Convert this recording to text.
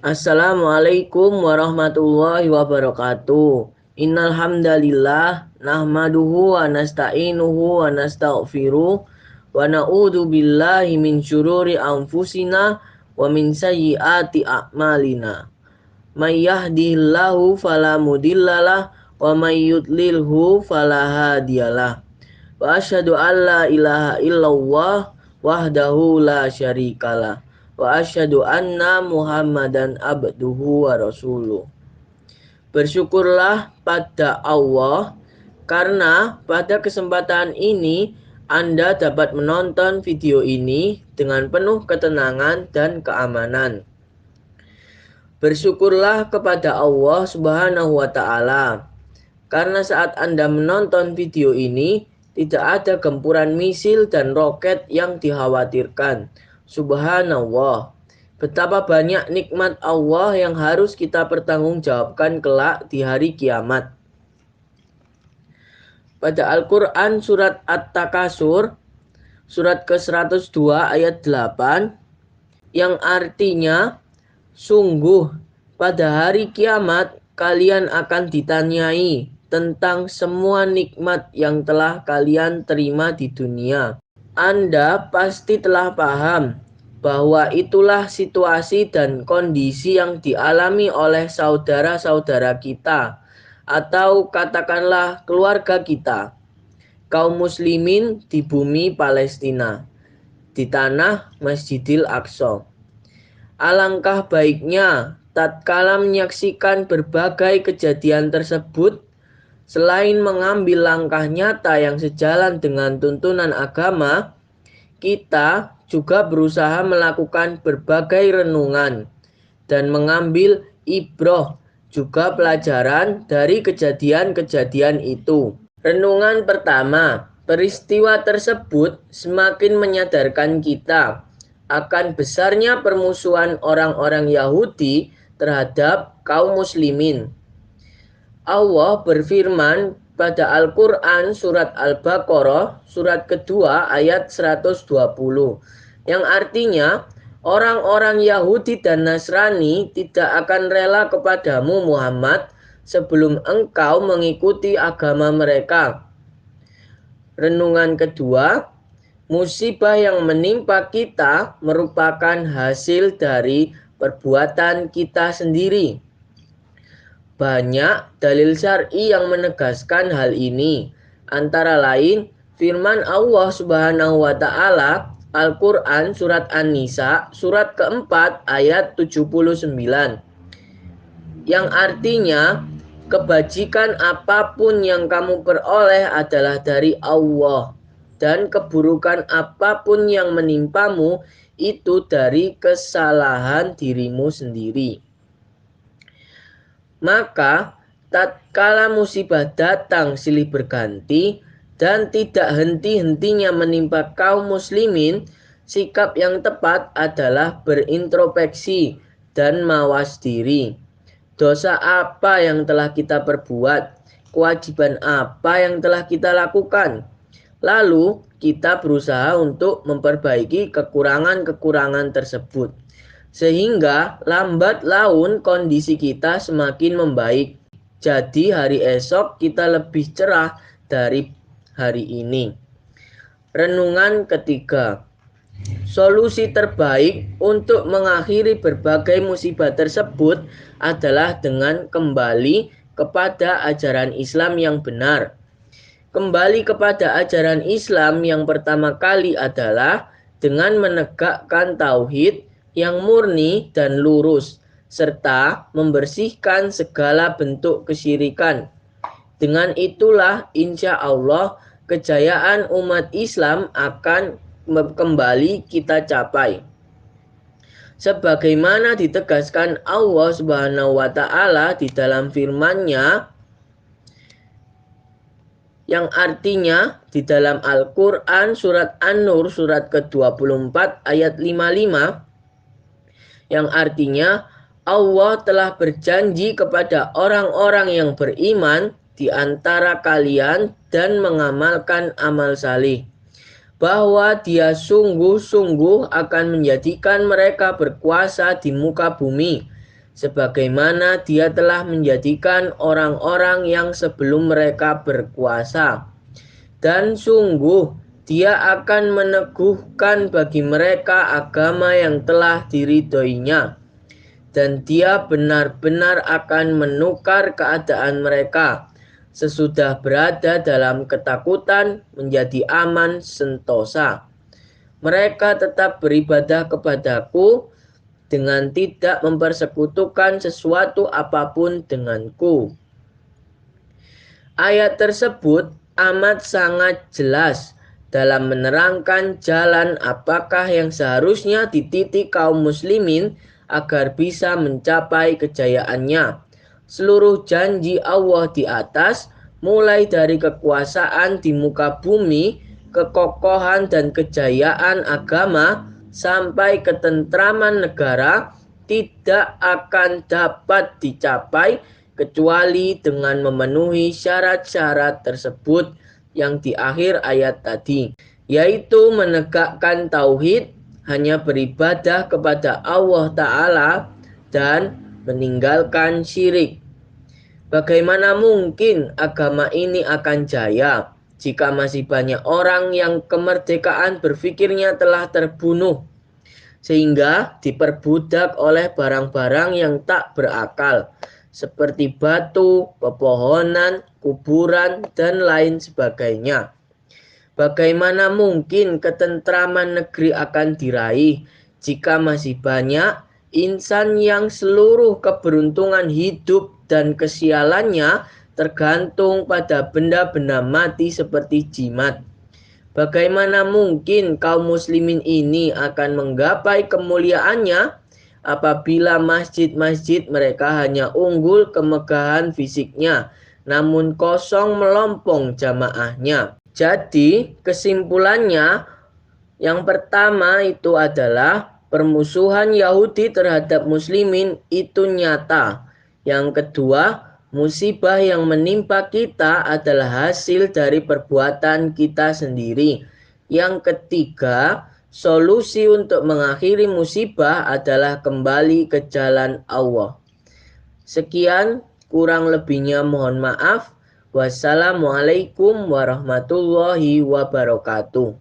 Assalamualaikum warahmatullahi wabarakatuh. Innal hamdalillah nahmaduhu wa nasta'inuhu wa nastaghfiruh wa na'udzu billahi min syururi anfusina wa min sayyiati a'malina. May yahdihillahu fala mudhillalah wa may yudlilhu fala hadiyalah. Wa asyhadu an la ilaha illallah wahdahu la syarikalah. Wa asyhadu anna Muhammadan abduhu wa rasuluh. Bersyukurlah pada Allah karena pada kesempatan ini Anda dapat menonton video ini dengan penuh ketenangan dan keamanan. Bersyukurlah kepada Allah Subhanahu wa Ta'ala karena saat Anda menonton video ini tidak ada gempuran misil dan roket yang dikhawatirkan. Subhanallah, betapa banyak nikmat Allah yang harus kita pertanggungjawabkan kelak di hari kiamat. Pada Al-Quran surat At-Takasur, surat ke-102 ayat 8, yang artinya, sungguh pada hari kiamat kalian akan ditanyai tentang semua nikmat yang telah kalian terima di dunia. Anda pasti telah paham bahwa itulah situasi dan kondisi yang dialami oleh saudara-saudara kita, atau katakanlah keluarga kita, kaum muslimin di bumi Palestina, di tanah Masjidil Aqsa. Alangkah baiknya tatkala menyaksikan berbagai kejadian tersebut, selain mengambil langkah nyata yang sejalan dengan tuntunan agama, kita juga berusaha melakukan berbagai renungan dan mengambil ibroh, juga pelajaran dari kejadian-kejadian itu. Renungan pertama, peristiwa tersebut semakin menyadarkan kita akan besarnya permusuhan orang-orang Yahudi terhadap kaum muslimin. Allah berfirman pada Al-Quran surat Al-Baqarah surat kedua ayat 120, yang artinya orang-orang Yahudi dan Nasrani tidak akan rela kepadamu Muhammad sebelum engkau mengikuti agama mereka. Renungan kedua, musibah yang menimpa kita merupakan hasil dari perbuatan kita sendiri. Banyak dalil syar'i yang menegaskan hal ini. Antara lain, firman Allah Subhanahu wa Ta'ala Al-Quran surat An-Nisa surat keempat ayat 79, yang artinya kebajikan apapun yang kamu peroleh adalah dari Allah, dan keburukan apapun yang menimpamu itu dari kesalahan dirimu sendiri. Maka tatkala musibah datang silih berganti dan tidak henti-hentinya menimpa kaum muslimin, sikap yang tepat adalah berintrospeksi dan mawas diri. Dosa apa yang telah kita perbuat? Kewajiban apa yang telah kita lakukan? Lalu kita berusaha untuk memperbaiki kekurangan-kekurangan tersebut, sehingga lambat laun kondisi kita semakin membaik. Jadi hari esok kita lebih cerah dari hari ini. Renungan ketiga, solusi terbaik untuk mengakhiri berbagai musibah tersebut adalah dengan kembali kepada ajaran Islam yang benar. Kembali kepada ajaran Islam yang pertama kali adalah dengan menegakkan tauhid yang murni dan lurus, serta membersihkan segala bentuk kesyirikan. Dengan itulah insya Allah kejayaan umat Islam akan kembali kita capai. Sebagaimana ditegaskan Allah Subhanahu wa Ta'ala di dalam firman-Nya, yang artinya di dalam Al-Quran surat An-Nur surat ke-24 ayat 55, yang artinya Allah telah berjanji kepada orang-orang yang beriman di antara kalian dan mengamalkan amal salih, bahwa Dia sungguh-sungguh akan menjadikan mereka berkuasa di muka bumi, sebagaimana Dia telah menjadikan orang-orang yang sebelum mereka berkuasa. Dan sungguh Dia akan meneguhkan bagi mereka agama yang telah diridhoinya, dan Dia benar-benar akan menukar keadaan mereka sesudah berada dalam ketakutan menjadi aman sentosa. Mereka tetap beribadah kepadaku dengan tidak mempersekutukan sesuatu apapun denganku. Ayat tersebut amat sangat jelas dalam menerangkan jalan apakah yang seharusnya dititi kaum muslimin agar bisa mencapai kejayaannya. Seluruh janji Allah di atas, mulai dari kekuasaan di muka bumi, kekokohan dan kejayaan agama, sampai ketentraman negara, tidak akan dapat dicapai kecuali dengan memenuhi syarat-syarat tersebut yang di akhir ayat tadi, yaitu menegakkan tauhid, hanya beribadah kepada Allah Ta'ala, dan meninggalkan syirik. Bagaimana mungkin agama ini akan jaya jika masih banyak orang yang kemerdekaan berpikirnya telah terbunuh, sehingga diperbudak oleh barang-barang yang tak berakal, seperti batu, pepohonan, kuburan, dan lain sebagainya. Bagaimana mungkin ketentraman negeri akan diraih jika masih banyak insan yang seluruh keberuntungan hidup dan kesialannya tergantung pada benda-benda mati seperti jimat? Bagaimana mungkin kaum muslimin ini akan menggapai kemuliaannya apabila masjid-masjid mereka hanya unggul kemegahan fisiknya, namun kosong melompong jamaahnya? Jadi kesimpulannya, yang pertama itu adalah permusuhan Yahudi terhadap muslimin itu nyata. Yang kedua, musibah yang menimpa kita adalah hasil dari perbuatan kita sendiri. Yang ketiga, solusi untuk mengakhiri musibah adalah kembali ke jalan Allah. Sekian, kurang lebihnya mohon maaf. Wassalamualaikum warahmatullahi wabarakatuh.